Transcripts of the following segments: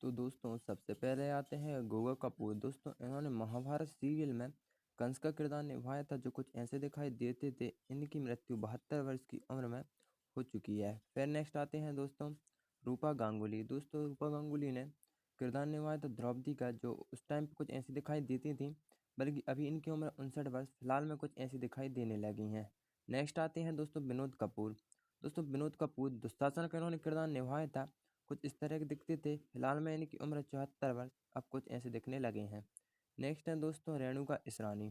तो दोस्तों सबसे पहले आते हैं गौगा कपूर। दोस्तों इन्होंने महाभारत सीरियल में कंस का किरदार निभाया था, जो कुछ ऐसे दिखाई देते थे। इनकी मृत्यु 72 वर्ष की उम्र में हो चुकी है। फिर नेक्स्ट आते हैं दोस्तों रूपा गांगुली। दोस्तों रूपा गांगुली ने किरदार निभाया था द्रौपदी का, जो उस टाइम पे कुछ ऐसी दिखाई देती थी, बल्कि अभी इनकी उम्र 59 वर्ष फिलहाल में कुछ ऐसी दिखाई देने लगी हैं। नेक्स्ट आते हैं दोस्तों विनोद कपूर। दोस्तों विनोद कपूर दुशासन का इन्होंने किरदार निभाया था, कुछ इस तरह के दिखते थे। फिलहाल में इनकी उम्र 74 वर्ष अब कुछ ऐसे दिखने लगे हैं। नेक्स्ट है दोस्तों रेणुका इसरानी।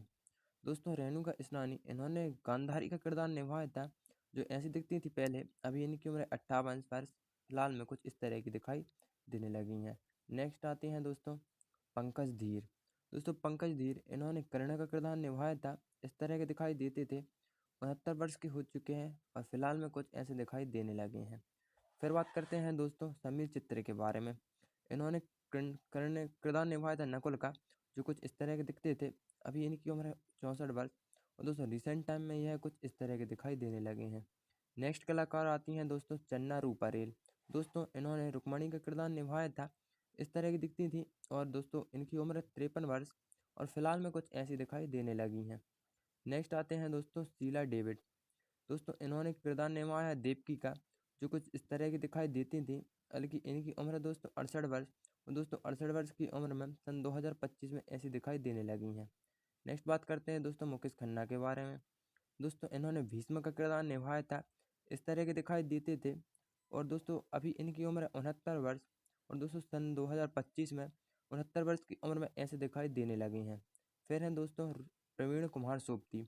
दोस्तों रेणुका इसरानी इन्होंने गांधारी का किरदार निभाया था, जो ऐसी दिखती थी पहले। अभी इनकी उम्र 58 वर्ष फिलहाल में कुछ इस तरह की दिखाई देने लगी हैं। नेक्स्ट आते हैं दोस्तों पंकज धीर। दोस्तों पंकज धीर इन्होंने कर्ण का किरदार निभाया था, इस तरह के दिखाई देते थे। 69 वर्ष के हो चुके हैं और फिलहाल में कुछ ऐसे दिखाई देने लगे हैं। फिर बात करते हैं दोस्तों समीर चित्रे के बारे में। इन्होंने कर्ण किरदार निभाया था नकुल का, जो कुछ इस तरह के दिखते थे। अभी इनकी उम्र है 64 वर्ष और दोस्तों रिसेंट टाइम में यह कुछ इस तरह के दिखाई देने लगे हैं। नेक्स्ट कलाकार आती हैं दोस्तों चन्ना रूपारेल। दोस्तों इन्होंने रुक्मणी का किरदार निभाया था, इस तरह की दिखती थी। और दोस्तों इनकी उम्र 53 वर्ष और फिलहाल में कुछ ऐसी दिखाई देने लगी हैं। नेक्स्ट आते हैं दोस्तों शीला डेविड। दोस्तों इन्होंने किरदार निभाया है देवकी का, जो कुछ इस तरह की दिखाई देती थी। बल्कि इनकी उम्र है दोस्तों 68 वर्ष और दोस्तों 68 वर्ष की उम्र में सन 2025 में ऐसी दिखाई देने लगी हैं। नेक्स्ट बात करते हैं दोस्तों मुकेश खन्ना के बारे में। दोस्तों इन्होंने भीष्म का किरदार निभाया था, इस तरह के दिखाई देते थे। और दोस्तों अभी इनकी उम्र है 69 वर्ष और दोस्तों सन 2025 में 69 वर्ष की उम्र में ऐसे दिखाई देने लगे हैं। फिर हैं दोस्तों प्रवीण कुमार सोबती।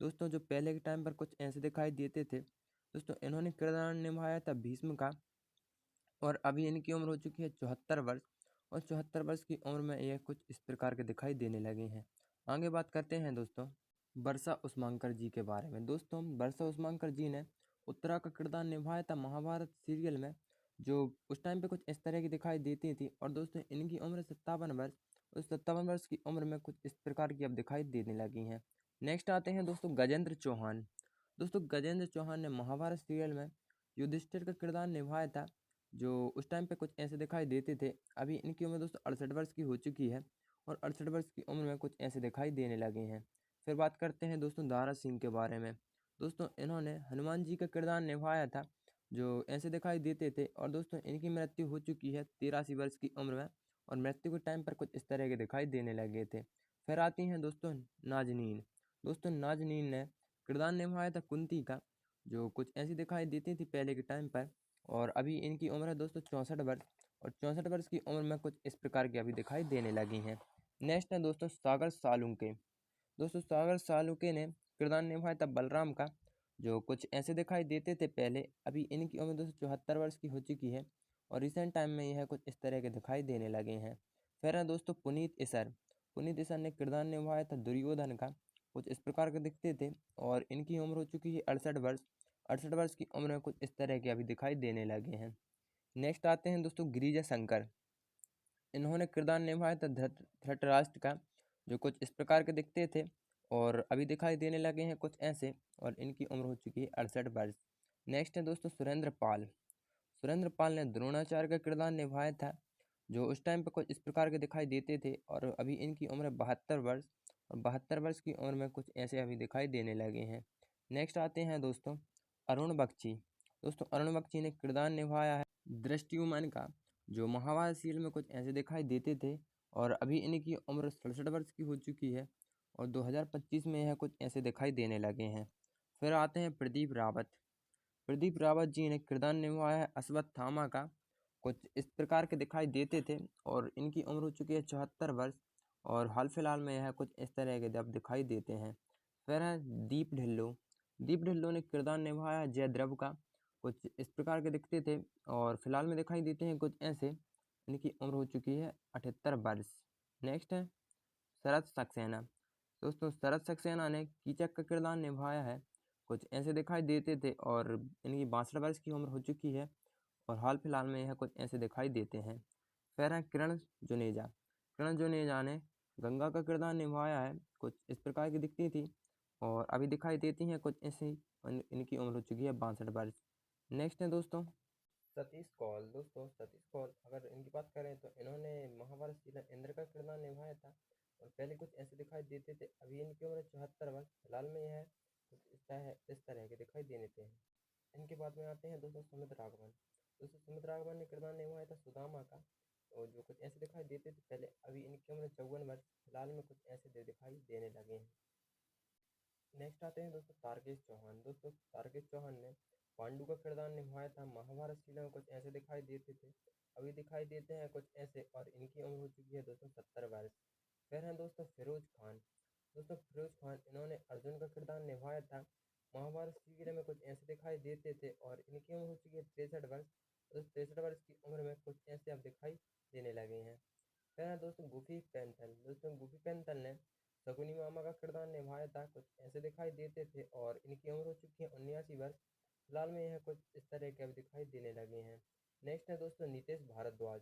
दोस्तों जो पहले के टाइम पर कुछ ऐसे दिखाई देते थे। दोस्तों इन्होंने किरदार निभाया था भीष्म का और अभी इनकी उम्र हो चुकी है 74 वर्ष और 74 वर्ष की उम्र में यह कुछ इस प्रकार के दिखाई देने लगे हैं। आगे बात करते हैं दोस्तों वर्षा उस्मांकर जी के बारे में। दोस्तों वर्षा उस्मांकर जी ने उत्तरा का किरदार निभाया था महाभारत सीरियल में, जो उस टाइम पे कुछ इस तरह की दिखाई देती थी। और दोस्तों इनकी उम्र 57 वर्ष और 57 वर्ष की उम्र में कुछ इस प्रकार की अब दिखाई देने लगी हैं। नेक्स्ट आते हैं दोस्तों गजेंद्र चौहान। दोस्तों गजेंद्र चौहान ने महाभारत सीरियल में युधिष्ठिर का किरदार निभाया था, जो उस टाइम पे कुछ ऐसे दिखाई देते थे। अभी इनकी उम्र दोस्तों 68 वर्ष की हो चुकी है और 68 वर्ष की उम्र में कुछ ऐसे दिखाई देने लगे हैं। फिर बात करते हैं दोस्तों दारा सिंह के बारे में। दोस्तों इन्होंने हनुमान जी का किरदार निभाया था, जो ऐसे दिखाई देते थे। और दोस्तों इनकी मृत्यु हो चुकी है 83 वर्ष की उम्र में और मृत्यु के टाइम पर कुछ इस तरह के दिखाई देने लगे थे। फिर आती हैं दोस्तों नाजनीन। दोस्तों नाजनीन ने किरदार निभाया था कुंती का, जो कुछ ऐसी दिखाई देती थी पहले के टाइम पर। और अभी इनकी उम्र है दोस्तों 64 वर्ष और 64 वर्ष की उम्र में कुछ इस प्रकार की अभी दिखाई देने लगी हैं। नेक्स्ट है दोस्तों सागर सालुंके। दोस्तों सागर सालुके ने किरदार निभाया था बलराम का, जो कुछ ऐसे दिखाई देते थे पहले। अभी इनकी उम्र दोस्तों 74 वर्ष की हो चुकी है और रिसेंट टाइम में यह कुछ इस तरह के दिखाई देने लगे हैं। फिर है दोस्तों पुनीत इसर। पुनीत इसर ने किरदार निभाया था दुर्योधन का, कुछ इस प्रकार के दिखते थे। और इनकी उम्र हो चुकी है 68 वर्ष। 68 वर्ष की उम्र में कुछ इस तरह के अभी दिखाई देने लगे हैं। नेक्स्ट आते हैं दोस्तों गिरिजा शंकर। इन्होंने किरदार निभाया था धृतराष्ट्र का, जो कुछ इस प्रकार के दिखते थे और अभी दिखाई देने लगे हैं कुछ ऐसे। और इनकी उम्र हो चुकी है 68 वर्ष। नेक्स्ट है दोस्तों सुरेंद्र पाल। सुरेंद्र पाल ने द्रोणाचार्य का किरदार निभाया था, जो उस टाइम पे कुछ इस प्रकार के दिखाई देते थे। और अभी इनकी उम्र 72 वर्ष और 72 वर्ष की उम्र में कुछ ऐसे अभी दिखाई देने लगे हैं। नेक्स्ट आते हैं दोस्तों अरुण बख्शी। दोस्तों अरुण बख्शी ने किरदार निभाया है दृष्टियुमन का, जो महाभारत सीरियल में कुछ ऐसे दिखाई देते थे। और अभी इनकी उम्र 67 वर्ष की हो चुकी है और 2025 में यह कुछ ऐसे दिखाई देने लगे हैं। फिर आते हैं प्रदीप रावत। प्रदीप रावत जी ने किरदार निभाया है अश्वत्थामा का, कुछ इस प्रकार के दिखाई देते थे। और इनकी उम्र हो चुकी है 74 वर्ष और हाल फिलहाल में यह कुछ इस तरह के अब दिखाई देते हैं। फिर है दीप ढिल्लो। दीप ढिल्लो ने किरदार निभाया है जयद्रथ का, कुछ इस प्रकार के दिखते थे और फिलहाल में दिखाई देते हैं कुछ ऐसे। इनकी उम्र हो चुकी है 78 वर्ष। नेक्स्ट है शरद सक्सेना। दोस्तों शरद सक्सेना ने कीचक का किरदार निभाया है, कुछ ऐसे दिखाई देते थे। और इनकी 62 वर्ष की उम्र हो चुकी है और हाल फिलहाल में यह कुछ ऐसे दिखाई देते हैं। फिर है किरण जुनेजा। किरण जुनेजा ने गंगा का किरदार निभाया है, कुछ इस प्रकार की दिखती थी और अभी दिखाई देती हैं कुछ ऐसी। इनकी उम्र हो चुकी है 62 वर्ष। नेक्स्ट है दोस्तों सतीश कौल। दोस्तों सतीश कौल अगर इनकी बात करें तो इन्होंने महाभारत सीरियल इंद्र का किरदार निभाया था और पहले कुछ ऐसे दिखाई देते थे। अभी इनकी उम्र 74 वर्ष, फिलहाल में यह कुछ इस तरह के दिखाई देने थे। इनके बाद में आते हैं दोस्तों सुमित राघवन। दोस्तों सुमित राघवन ने किरदार निभाया था सुदामा का, और जो कुछ ऐसे दिखाई देते थे पहले। अभी इनकी उम्र 54 वर्ष, फिलहाल में कुछ ऐसे दिखाई देने लगे हैं। नेक्स्ट आते हैं दोस्तों तारकेश चौहान। दोस्तों तारकेश चौहान ने पांडु का किरदार निभाया था। महाभारत सीरियल में कुछ ऐसे दिखाई देते थे, अभी दिखाई देते हैं कुछ ऐसे, और इनकी उम्र हो चुकी है दोस्तों 70 वर्ष। फिर हैं दोस्तों फिरोज खान। दोस्तों फिरोज खान इन्होंने अर्जुन का किरदार निभाया था। महाभारत सीरियल में कुछ ऐसे दिखाई देते थे और इनकी उम्र हो चुकी है 63 वर्ष। तो 63 वर्ष की उम्र में कुछ ऐसे अब दिखाई देने लगे हैं। फिर है दोस्तों गुफी पेंथल। दोस्तों गुफी पेंथल ने शकुनी मामा का किरदार निभाया था। कुछ ऐसे दिखाई देते थे और इनकी उम्र हो चुकी है 79 वर्ष। फिलहाल में यह कुछ इस तरह के अब दिखाई देने लगे हैं। नेक्स्ट है दोस्तों नितेश भारद्वाज।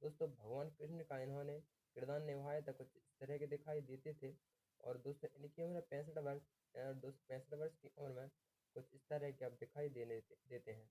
दोस्तों भगवान कृष्ण का इन्होंने किरदार निभाया था। कुछ इस तरह के दिखाई देते थे और दोस्तों इनकी उम्र 65 वर्ष। दोस्तों 65 वर्ष की उम्र में कुछ इस तरह के अब दिखाई देते हैं।